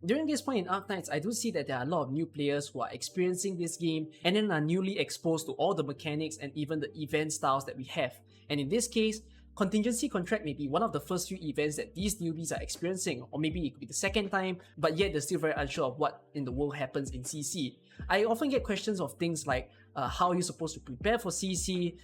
During this point in Arknights, I do see that there are a lot of new players who are experiencing this game and then are newly exposed to all the mechanics and even the event styles that we have. And in this case, Contingency Contract may be one of the first few events that these newbies are experiencing, or maybe it could be the second time, but yet they're still very unsure of what in the world happens in CC. I often get questions of things like how are you supposed to prepare for CC,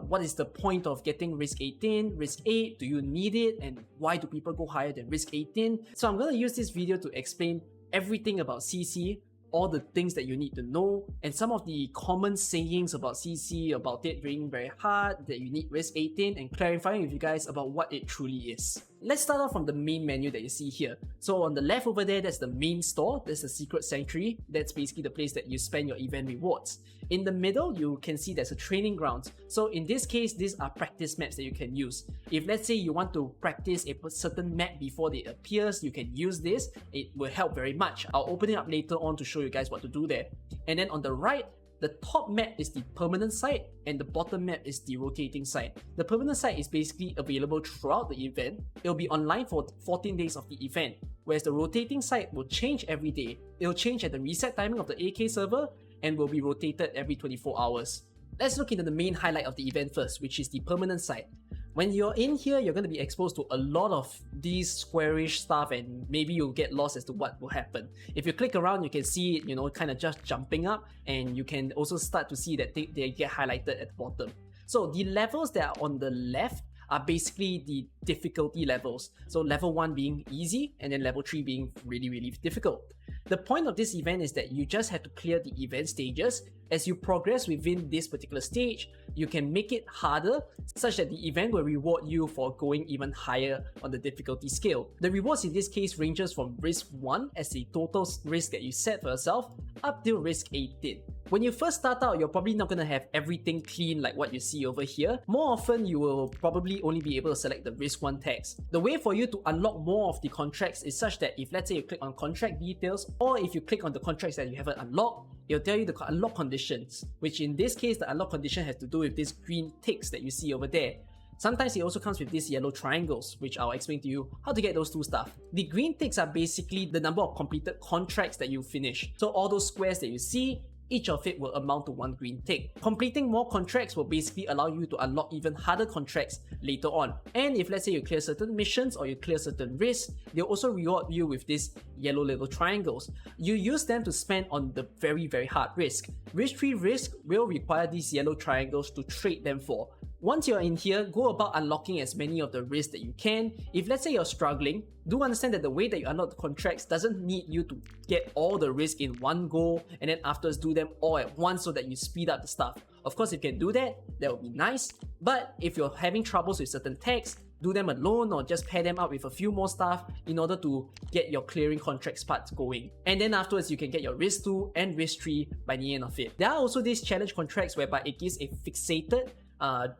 what is the point of getting risk 18, risk 8, do you need it, and why do people go higher than risk 18? So I'm going to use this video to explain everything about CC, all the things that you need to know, and some of the common sayings about CC, about it being very hard, that you need risk 18, and clarifying with you guys about what it truly is. Let's start off from the main menu that you see here. So on the left over there, that's the main store, that's the secret sanctuary, that's basically the place that you spend your event rewards. In the middle, you can see there's a training ground. So in this case, these are practice maps that you can use. If let's say you want to practice a certain map before it appears, you can use this. It will help very much. I'll open it up later on to show you guys what to do there. And then on the right, the top map is the permanent site and the bottom map is the rotating site. The permanent site is basically available throughout the event. It'll be online for 14 days of the event, whereas the rotating site will change every day. It'll change at the reset timing of the AK server and will be rotated every 24 hours. Let's look into the main highlight of the event first, which is the permanent site. When you're in here, you're going to be exposed to a lot of these squarish stuff and maybe you'll get lost as to what will happen. If you click around, you can see it, kind of just jumping up, and you can also start to see that they get highlighted at the bottom. So the levels that are on the left are basically the difficulty levels. So level 1 being easy and then level 3 being really, really difficult. The point of this event is that you just have to clear the event stages. As you progress within this particular stage, you can make it harder such that the event will reward you for going even higher on the difficulty scale. The rewards in this case ranges from risk 1 as the total risk that you set for yourself up till risk 18. When you first start out, you're probably not going to have everything clean like what you see over here. More often, you will probably only be able to select the risk 1 tags. The way for you to unlock more of the contracts is such that if let's say you click on contract details, or if you click on the contracts that you haven't unlocked, it'll tell you the unlock conditions, which in this case, the unlock condition has to do with these green ticks that you see over there. Sometimes it also comes with these yellow triangles, which I'll explain to you how to get those two stuff. The green ticks are basically the number of completed contracts that you finish. So all those squares that you see, each of it will amount to 1 green tick. Completing more contracts will basically allow you to unlock even harder contracts later on. And if let's say you clear certain missions or you clear certain risks, they'll also reward you with these yellow little triangles. You use them to spend on the very, very hard risk. Risk 3 risk will require these yellow triangles to trade them for. Once you're in here, go about unlocking as many of the risks that you can. If let's say you're struggling, do understand that the way that you unlock the contracts doesn't need you to get all the risk in one go and then afterwards do them all at once so that you speed up the stuff. Of course, if you can do that, that would be nice. But if you're having troubles with certain tags, do them alone or just pair them up with a few more stuff in order to get your clearing contracts parts going. And then afterwards, you can get your risk 2 and risk 3 by the end of it. There are also these challenge contracts whereby it gives a fixated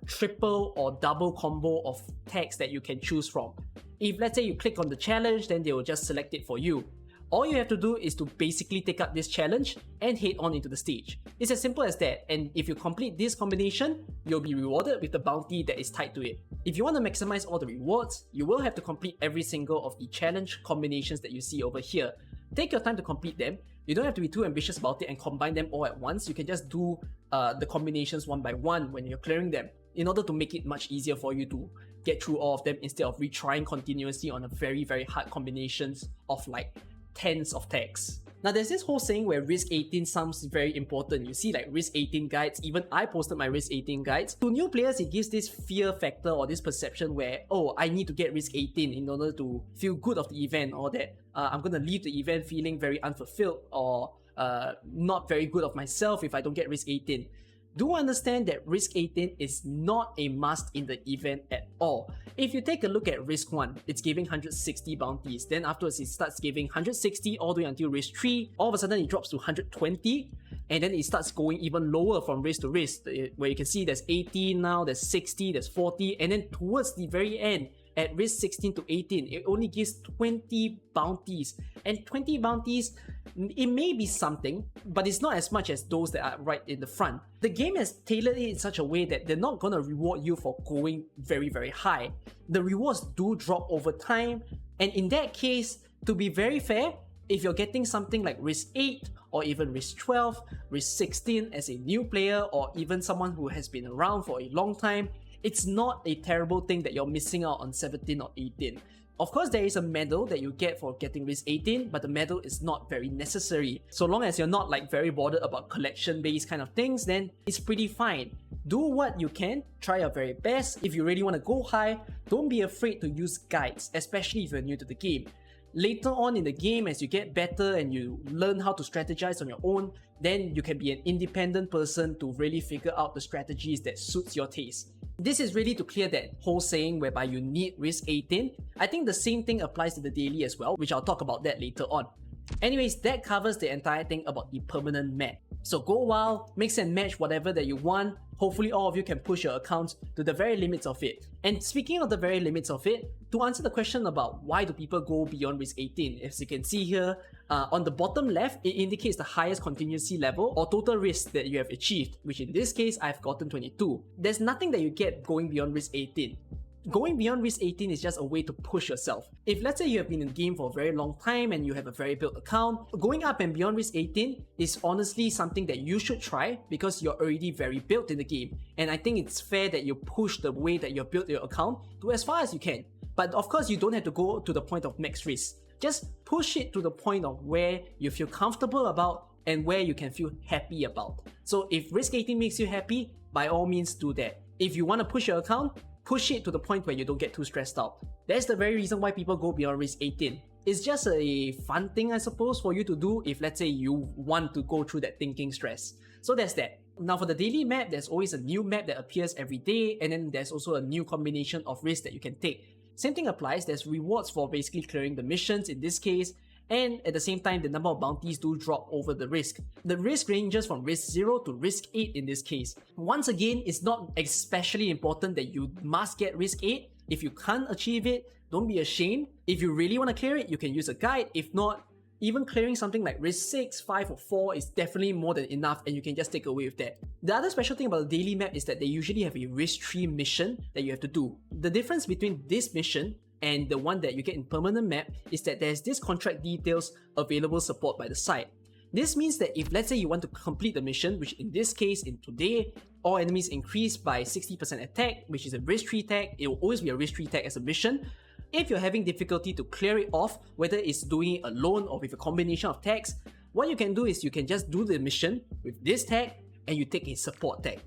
triple or double combo of tags that you can choose from. If let's say you click on the challenge, then they will just select it for you. All you have to do is to basically take up this challenge and head on into the stage. It's as simple as that, and if you complete this combination, you'll be rewarded with the bounty that is tied to it. If you want to maximize all the rewards, you will have to complete every single of the challenge combinations that you see over here. Take your time to complete them. You don't have to be too ambitious about it and combine them all at once. You can just do the combinations one by one when you're clearing them in order to make it much easier for you to get through all of them instead of retrying continuously on a very, very hard combinations of like tens of tags. Now there's this whole saying where risk 18 sounds very important. You see like risk 18 guides, even I posted my risk 18 guides. To new players, it gives this fear factor or this perception where, oh, I need to get risk 18 in order to feel good of the event, or that I'm gonna leave the event feeling very unfulfilled or not very good of myself if I don't get risk 18. Do understand that risk 18 is not a must in the event at all. If you take a look at risk 1, it's giving 160 bounties. Then afterwards it starts giving 160 all the way until risk 3. All of a sudden it drops to 120. And then it starts going even lower from risk to risk, where you can see there's 18 now, there's 60, there's 40. And then towards the very end, at risk 16 to 18, it only gives 20 bounties. And 20 bounties, it may be something, but it's not as much as those that are right in the front. The game has tailored it in such a way that they're not going to reward you for going very, very high. The rewards do drop over time, and in that case, to be very fair, if you're getting something like risk 8 or even risk 12, risk 16 as a new player or even someone who has been around for a long time, it's not a terrible thing that you're missing out on 17 or 18. Of course, there is a medal that you get for getting risk 18, but the medal is not very necessary. So long as you're not like very bothered about collection-based kind of things, then it's pretty fine. Do what you can, try your very best. If you really want to go high, don't be afraid to use guides, especially if you're new to the game. Later on in the game, as you get better and you learn how to strategize on your own, then you can be an independent person to really figure out the strategies that suits your taste. This is really to clear that whole saying whereby you need risk 18. I think the same thing applies to the daily as well, which I'll talk about that later on. Anyways, that covers the entire thing about the permanent map. So go wild, mix and match whatever that you want. Hopefully all of you can push your accounts to the very limits of it. And speaking of the very limits of it, to answer the question about why do people go beyond risk 18, as you can see here, on the bottom left, it indicates the highest contingency level or total risk that you have achieved, which in this case, I've gotten 22. There's nothing that you get going beyond risk 18. Going beyond risk 18 is just a way to push yourself. If let's say you have been in the game for a very long time and you have a very built account, going up and beyond risk 18 is honestly something that you should try because you're already very built in the game. And I think it's fair that you push the way that you've built your account to as far as you can. But of course, you don't have to go to the point of max risk. Just push it to the point of where you feel comfortable about and where you can feel happy about. So if risk 18 makes you happy, by all means do that. If you want to push your account, push it to the point where you don't get too stressed out. That's the very reason why people go beyond risk 18. It's just a fun thing, I suppose, for you to do if let's say you want to go through that thinking stress. So that's that. Now for the daily map, there's always a new map that appears every day, and then there's also a new combination of risks that you can take. Same thing applies, there's rewards for basically clearing the missions in this case, and at the same time the number of bounties do drop over the risk. The risk ranges from risk 0 to risk 8 in this case. Once again, it's not especially important that you must get risk 8. If you can't achieve it, don't be ashamed. If you really want to clear it, you can use a guide. If not, even clearing something like risk 6, 5 or 4 is definitely more than enough and you can just take away with that. The other special thing about the daily map is that they usually have a risk 3 mission that you have to do. The difference between this mission and the one that you get in permanent map is that there's this contract details available support by the side. This means that if let's say you want to complete the mission, which in this case in today, all enemies increase by 60% attack, which is a risk 3 tag, it will always be a risk 3 tag as a mission. If you're having difficulty to clear it off, whether it's doing it alone or with a combination of tags, what you can do is you can just do the mission with this tag and you take a support tag.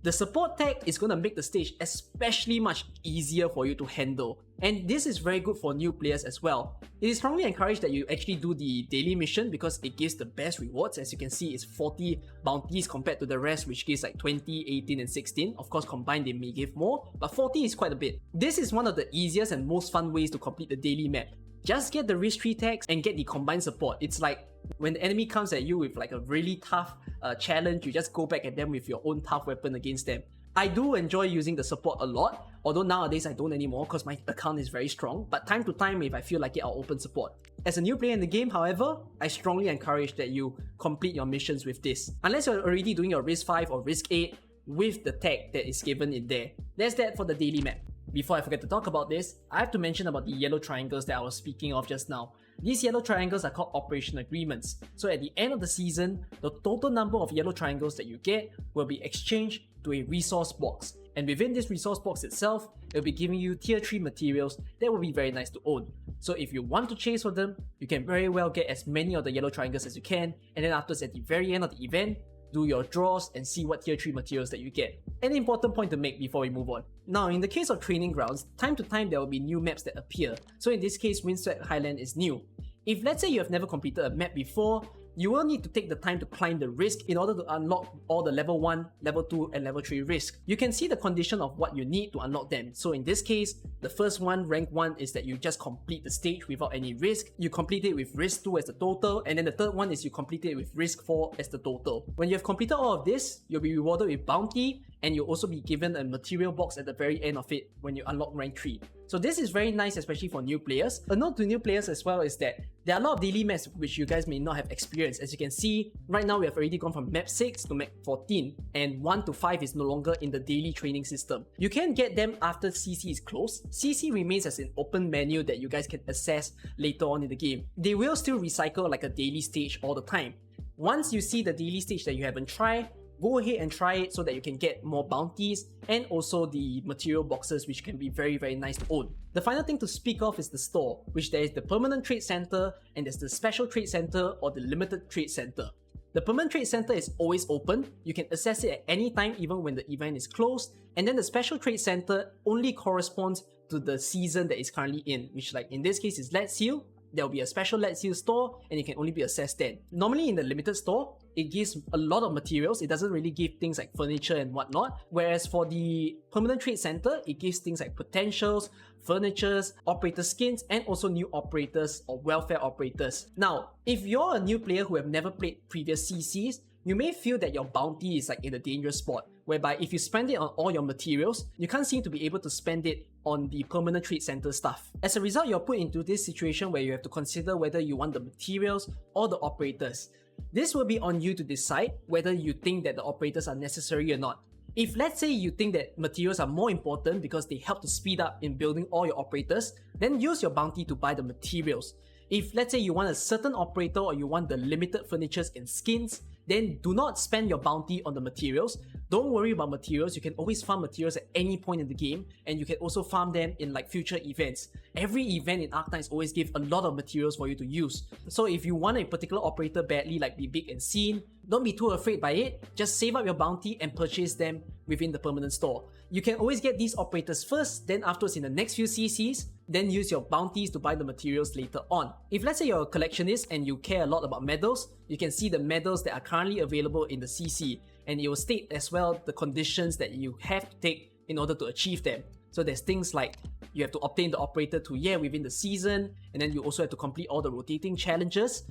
The support tag is going to make the stage especially much easier for you to handle, and this is very good for new players as well. It is strongly encouraged that you actually do the daily mission because it gives the best rewards. As you can see, it's 40 bounties compared to the rest, which gives like 20, 18 and 16. Of course, combined they may give more, but 40 is quite a bit. This is one of the easiest and most fun ways to complete the daily map. Just get the risk 3 tags and get the combined support. It's like when the enemy comes at you with like a really tough challenge, you just go back at them with your own tough weapon against them. I do enjoy using the support a lot, although nowadays I don't anymore because my account is very strong, but time to time if I feel like it, I'll open support. As a new player in the game, however, I strongly encourage that you complete your missions with this. Unless you're already doing your risk 5 or risk 8 with the tag that is given in there. That's that for the daily map. Before I forget to talk about this, I have to mention about the yellow triangles that I was speaking of just now. These yellow triangles are called operation agreements. So at the end of the season, the total number of yellow triangles that you get will be exchanged to a resource box. And within this resource box itself, it will be giving you tier 3 materials that will be very nice to own. So if you want to chase for them, you can very well get as many of the yellow triangles as you can, and then afterwards at the very end of the event, do your draws and see what tier 3 materials that you get. An important point to make before we move on. Now in the case of training grounds, time to time there will be new maps that appear. So in this case, Windswept Highland is new. If let's say you have never completed a map before, you will need to take the time to climb the risk in order to unlock all the level 1, level 2 and level 3 risk. You can see the condition of what you need to unlock them. So in this case, the first one, rank 1, is that you just complete the stage without any risk. You complete it with risk 2 as the total, and then the third one is you complete it with risk 4 as the total. When you have completed all of this, you'll be rewarded with bounty, and you'll also be given a material box at the very end of it when you unlock rank 3. So this is very nice, especially for new players. A note to new players as well is that there are a lot of daily maps which you guys may not have experienced. As you can see, right now we have already gone from map 6 to map 14, and 1 to 5 is no longer in the daily training system. You can get them after CC is closed. CC remains as an open menu that you guys can access later on in the game. They will still recycle like a daily stage all the time. Once you see the daily stage that you haven't tried, go ahead and try it so that you can get more bounties and also the material boxes, which can be very nice to own. The final thing to speak of is the store, which there is the permanent trade center and there's the special trade center or the limited trade center. The permanent trade center is always open. You can access it at any time, even when the event is closed. And then the special trade center only corresponds to the season that is currently in, which like in this case is Let's Seal. There will be a special Let's Seal store and it can only be accessed then. Normally in the limited store, it gives a lot of materials. It doesn't really give things like furniture and whatnot. Whereas for the permanent trade center, it gives things like potentials, furnitures, operator skins, and also new operators or welfare operators. Now, if you're a new player who have never played previous CCs, you may feel that your bounty is like in a dangerous spot, whereby if you spend it on all your materials, you can't seem to be able to spend it on the permanent trade center stuff. As a result, you're put into this situation where you have to consider whether you want the materials or the operators. This will be on you to decide whether you think that the operators are necessary or not. If let's say you think that materials are more important because they help to speed up in building all your operators, then use your bounty to buy the materials. If let's say you want a certain operator or you want the limited furnitures and skins, then do not spend your bounty on the materials. Don't worry about materials. You can always farm materials at any point in the game, and you can also farm them in like future events. Every event in Arknights always give a lot of materials for you to use. So if you want a particular operator badly, like be big and seen, don't be too afraid by it. Just save up your bounty and purchase them within the permanent store. You can always get these operators first, then afterwards in the next few CCs, then use your bounties to buy the materials later on. If let's say you're a collectionist and you care a lot about medals, you can see the medals that are currently available in the CC, and it will state as well the conditions that you have to take in order to achieve them. So there's things like you have to obtain the operator 2 year within the season, and then you also have to complete all the rotating challenges.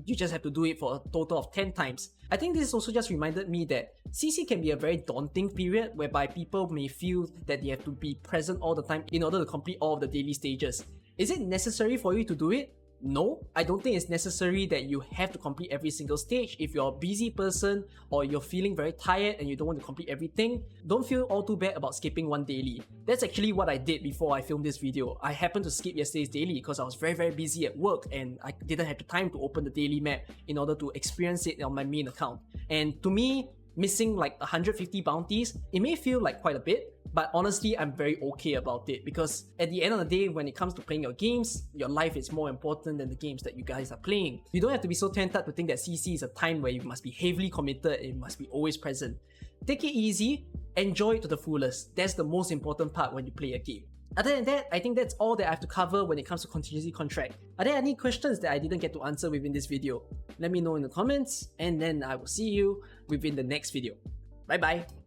You just have to do it for a total of 10 times. I think this also just reminded me that CC can be a very daunting period whereby people may feel that they have to be present all the time in order to complete all of the daily stages. Is it necessary for you to do it? No, I don't think it's necessary that you have to complete every single stage. If you're a busy person or you're feeling very tired and you don't want to complete everything, don't feel all too bad about skipping one daily. That's actually what I did before I filmed this video. I happened to skip yesterday's daily because I was very busy at work and I didn't have the time to open the daily map in order to experience it on my main account. And to me, missing like 150 bounties, it may feel like quite a bit, but honestly, I'm very okay about it because at the end of the day, when it comes to playing your games, your life is more important than the games that you guys are playing. You don't have to be so tempted to think that CC is a time where you must be heavily committed and you must be always present. Take it easy, enjoy it to the fullest. That's the most important part when you play a game. Other than that, I think that's all that I have to cover when it comes to Contingency Contract. Are there any questions that I didn't get to answer within this video? Let me know in the comments, and then I will see you within the next video. Bye bye!